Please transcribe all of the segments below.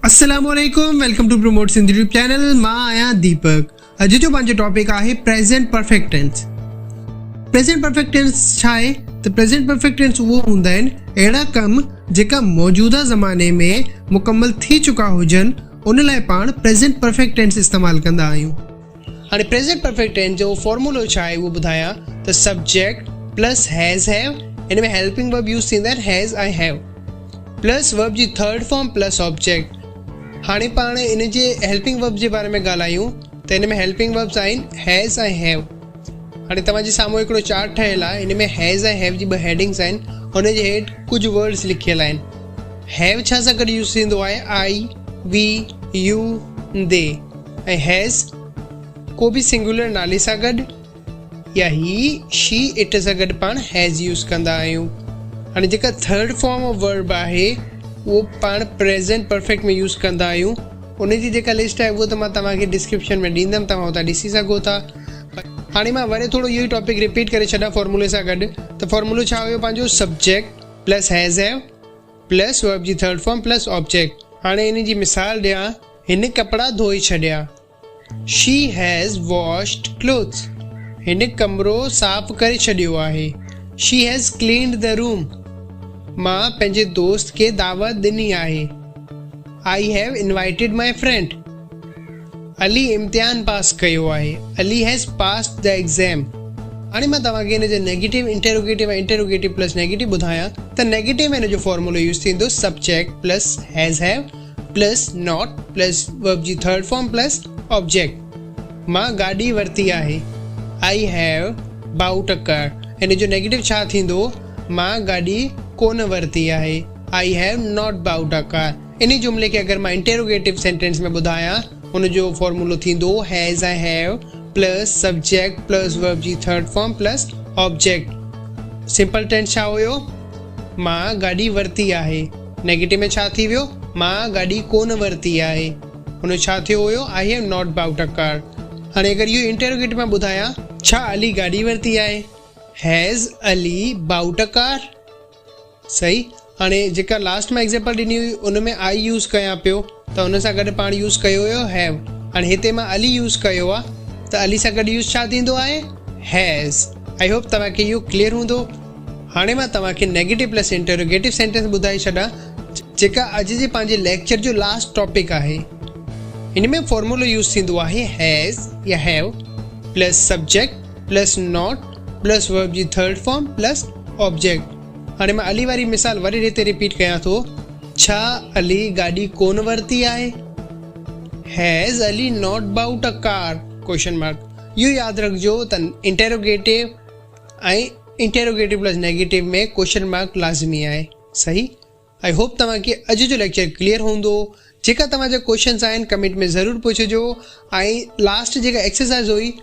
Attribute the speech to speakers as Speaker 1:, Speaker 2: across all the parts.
Speaker 1: अस्सलामुअलैकुम, welcome to promote Sindhi YouTube channel. मां आहियां दीपक। अॼु जो पंहिंजो टॉपिक आहे present perfect tense. Present perfect tense छा आहे त प्रेजेंट परफेक्ट टेंस उहो हूंदा आहिनि अहिड़ा कम जेका मौजूदा ज़माने में मुकमल थी चुका हुजनि, उन लाइ पाण प्रेजेंट परफेक्ट टेंस इस्तेमालु कंदा आहियूं। हाणे प्रेजेंट परफेक्ट टेंस जो फॉर्मूलो छा आहे उहो ॿुधायां त सब्जेक्ट प्लस हैज़ हैव, हिन में हेल्पिंग वर्ब यूज़ थींदा आहिनि हैज़ ऐं हैव, प्लस वर्ब जी थर्ड फॉर्म प्लस ऑब्जेक्ट। हाणे पाण इन जे हेल्पिंग वर्ब जे बारे में ॻाल्हायूं त हिन में हेल्पिंग वर्ब्स आहिनि हैज़ ऐं हैव। हाणे तव्हांजे साम्हूं हिकिड़ो चार्ट ठहियलु आहे, हिन में हैज़ ऐं हैव जी ॿ हेडिंग्स आहिनि, हुन जे हेठि कुझु वर्ड्स लिखियल आहिनि। हैव छा सां गॾु यूज़ थींदो आहे आई, वी, यू, दे, ऐं हैज़ को बि सिंगुलर नाले सां गॾु या ही, शी, इट सां गॾु पाण हैज़ यूज़ कंदा आहियूं। हाणे जेका थर्ड फॉर्म ऑफ वर्ब आहे उहो पाण प्रेजेंट परफेक्ट में यूज़ कंदा आहियूं। उन जी जेका लिस्ट आहे उहो त मां तव्हांखे डिस्क्रिप्शन में ॾींदमि, तव्हां हुतां ॾिसी सघो था। हाणे मां वरी थोरो इहो ई टॉपिक रिपीट करे छॾां फॉर्मूले सां गॾु। त फॉर्मूलो छा हुयो पंहिंजो, subject plus has have plus verb जी थर्ड फॉर्म प्लस ऑब्जेक्ट। हाणे इन जी मिसाल ॾियां, हिन कपिड़ा धोई छॾिया। शी हैज़ वॉश्ड क्लोथ्स, हिन कमरो साफ़ करे छॾियो आहे। She has cleaned the room, मां पंहिंजे दोस्त खे दावत ॾिनी आहे। I have invited my friend, Ali इम्तिहान पास कयो आहे। Ali has passed the exam. हाणे मां तव्हांखे हिन जो नेगेटिव, इंटेरोगेटिव ऐं इंटेरोगेटिव प्लस नेगेटिव ॿुधायां त नेगेटिव में हिन जो फॉर्मूलो यूज़ थींदो subject plus has have plus not plus verb जी थर्ड फॉर्म प्लस ऑब्जेक्ट। मां गाॾी वरिती आहे। I have bought a car, हिन जो नेगेटिव छा थींदो, मां गाॾी कोन वरिती आहे। I have not bought a car. इन जुमिले खे अगरि मां इंटेरोगेटिव सेंटेंस में ॿुधायां, हुन जो फॉर्मूलो थींदो हैज़ ऐं have plus subject plus verb जी third form plus object. Simple tense छा हुयो, मां गाॾी वरिती आहे। नेगेटिव में छा थी वियो, मां गाॾी कोन वरिती आहे। हुन छा थियो हुयो, I have not bought a car. हाणे अगरि इहो इंटेरोगेटिव में ॿुधायां, छा अली गाॾी वरिती आहे, has Ali bought a car. सही। हाणे जेका लास्ट में एग्जाम्पल ॾिनी हुई उन में आई यूज़ कयां पियो त हुन सां गॾु पाण यूज़ कयो हुयो हैव। हाणे हिते मां अली यूज़ कयो आहे त अली सां गॾु यूज़ छा थींदो आहे, हैज़। आई होप तव्हांखे इहो क्लियर हूंदो। हाणे मां तव्हांखे नेगेटिव प्लस इंटेरोगेटिव सेंटेंस ॿुधाए छॾां जेका अॼु जे पंहिंजे लेक्चर जो लास्ट टॉपिक आहे। हिन में फॉर्मूलो यूज़ थींदो आहे हैज़ या have plus subject plus not plus verb जी थर्ड फॉर्म प्लस ऑब्जेक्ट। हाणे मां अली वारी मिसाल वरी हिते रिपीट कयां थो, छा अली गाॾी कोन वरिती आहे, has Ali not bought a car, question mark. इहो यादि रखिजो त इंटेरोगेटिव ऐं इंटेरोगेटिव प्लस नेगेटिव में क्वेश्चन मार्क लाज़मी आहे। सही। आई होप तव्हांखे अॼु जो लेक्चर क्लियर हूंदो। जेका तव्हांजा क्वेश्चन्स आहिनि कमेंट में ज़रूरु पुछिजो, ऐं लास्ट जेका एक्सरसाइज़ हुई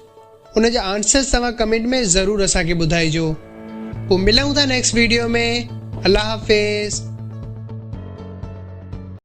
Speaker 1: उन जा आंसर्स तव्हां कमेंट में ज़रूरु असांखे ॿुधाइजो। पोइ मिलूं था नेक्स्ट वीडियो में। अल्लाह हाफ़िज़।